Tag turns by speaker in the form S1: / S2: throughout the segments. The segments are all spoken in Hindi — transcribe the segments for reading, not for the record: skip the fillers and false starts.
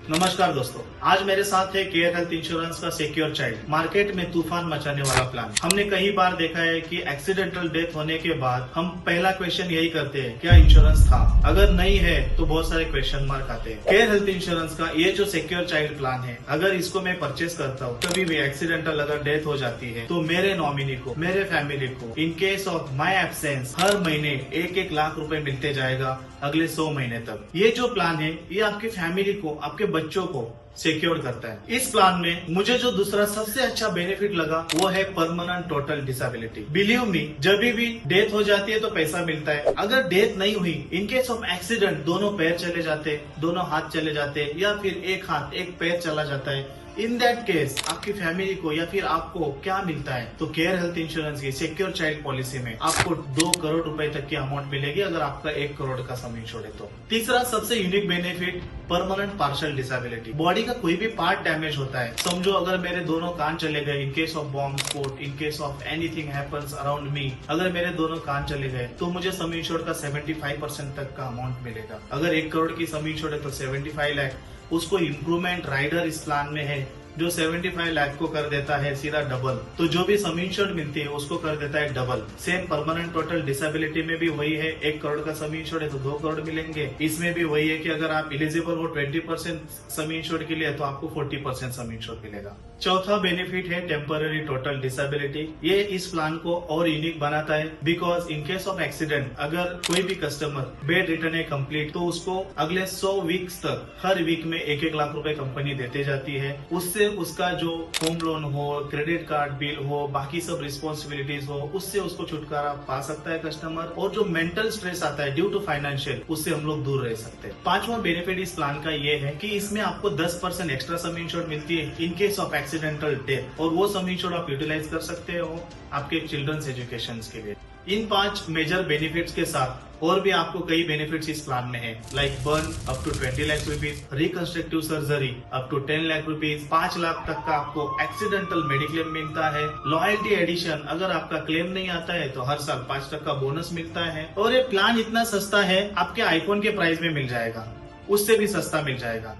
S1: नमस्कार दोस्तों, आज मेरे साथ है केयर हेल्थ इंश्योरेंस का सिक्योर चाइल्ड। मार्केट में तूफान मचाने वाला प्लान। हमने कई बार देखा है कि एक्सीडेंटल डेथ होने के बाद हम पहला क्वेश्चन यही करते हैं, क्या इंश्योरेंस था? अगर नहीं है तो बहुत सारे क्वेश्चन मार्क आते हैं। केयर हेल्थ इंश्योरेंस का ये जो सिक्योर चाइल्ड प्लान है, अगर इसको मैं परचेस करता हूँ, कभी भी एक्सीडेंटल अगर डेथ हो जाती है तो मेरे नॉमिनी को, मेरे फैमिली को in case of my absence हर महीने 1-1 लाख रुपए मिलते जाएगा अगले 100 महीने तक। ये जो प्लान है ये आपकी फैमिली को, आपके बच्चों को सिक्योर करता है। इस प्लान में मुझे जो दूसरा सबसे अच्छा बेनिफिट लगा वो है permanent total disability. Believe me, जब भी डेथ हो जाती है तो पैसा मिलता है। अगर डेथ नहीं हुई, इन केस ऑफ एक्सीडेंट दोनों पैर चले जाते, दोनों हाथ चले जाते या फिर एक हाथ एक पैर चला जाता है, इन दैट केस आपकी फैमिली को या फिर आपको क्या मिलता है? तो केयर हेल्थ इंश्योरेंस की सिक्योर चाइल्ड पॉलिसी में आपको 2 करोड़ रुपए तक की अमाउंट मिलेगी अगर आपका 1 करोड़ का सम इंश्योर्ड है तो। तीसरा सबसे unique benefit permanent partial disability. Body का कोई भी पार्ट डैमेज होता है, समझो अगर मेरे दोनों कान चले गए इन केस ऑफ बॉम्ब स्फोट, इन case of anything happens around me, अगर मेरे दोनों कान चले गए तो मुझे सम इंश्योर्ड का 75% तक का अमाउंट मिलेगा। अगर 1 करोड़ की सम इंश्योर्ड है तो 75 लाख। उसको इम्प्रूवमेंट राइडर इस प्लान में है जो 75 लाख को कर देता है सीधा डबल। तो जो भी सम इंश्योर्ड मिलती है उसको कर देता है double. Same permanent total disability में भी वही है, 1 करोड़ का सम इंश्योर्ड है तो 2 करोड़ मिलेंगे। इसमें भी वही है कि अगर आप एलिजिबल हो 20% सम इंश्योर्ड के लिए तो आपको 40% सम इंश्योर्ड मिलेगा। चौथा बेनिफिट है टेम्पररी टोटल डिसेबिलिटी। ये इस प्लान को और यूनिक बनाता है because in case of accident अगर कोई भी कस्टमर बेड रिटर्न है कंप्लीट तो उसको अगले 100 वीक्स तक हर वीक में 1-1 लाख रुपए कंपनी देते जाती है। उससे उसका जो होम लोन हो, क्रेडिट कार्ड बिल हो, बाकी सब रिस्पॉन्सिबिलिटीज हो, उससे उसको छुटकारा पा सकता है कस्टमर। और जो मेंटल स्ट्रेस आता है ड्यू टू फाइनेंशियल, उससे हम लोग दूर रह सकते हैं। पांचवा बेनिफिट इस प्लान का ये है कि इसमें आपको 10% एक्स्ट्रा सम इंश्योर्ड मिलती है इन केस ऑफ एक्सीडेंटल डेथ, और वो सम इंश्योर्ड आप यूटिलाइज कर सकते हो आपके चिल्ड्रंस एजुकेशन के लिए। इन 5 मेजर बेनिफिट्स के साथ और भी आपको कई बेनिफिट्स इस प्लान में है, like burn up to 20 lakh rupees, reconstructive surgery up to 10 lakh rupees, 5 lakh तक का आपको एक्सीडेंटल मेडिक्लेम मिलता है, लॉयल्टी एडिशन अगर आपका क्लेम नहीं आता है तो हर साल 5% का बोनस मिलता है। और ये प्लान इतना सस्ता है, आपके आईफोन के प्राइस में मिल जाएगा, उससे भी सस्ता मिल जाएगा।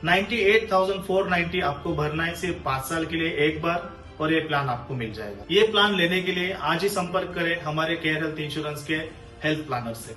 S1: 98,490 आपको भरना है सिर्फ 5 साल के लिए एक बार, और ये प्लान आपको मिल जाएगा। ये प्लान लेने के लिए आज ही संपर्क करें हमारे केयर हेल्थ इंश्योरेंस के हेल्थ प्लानर से।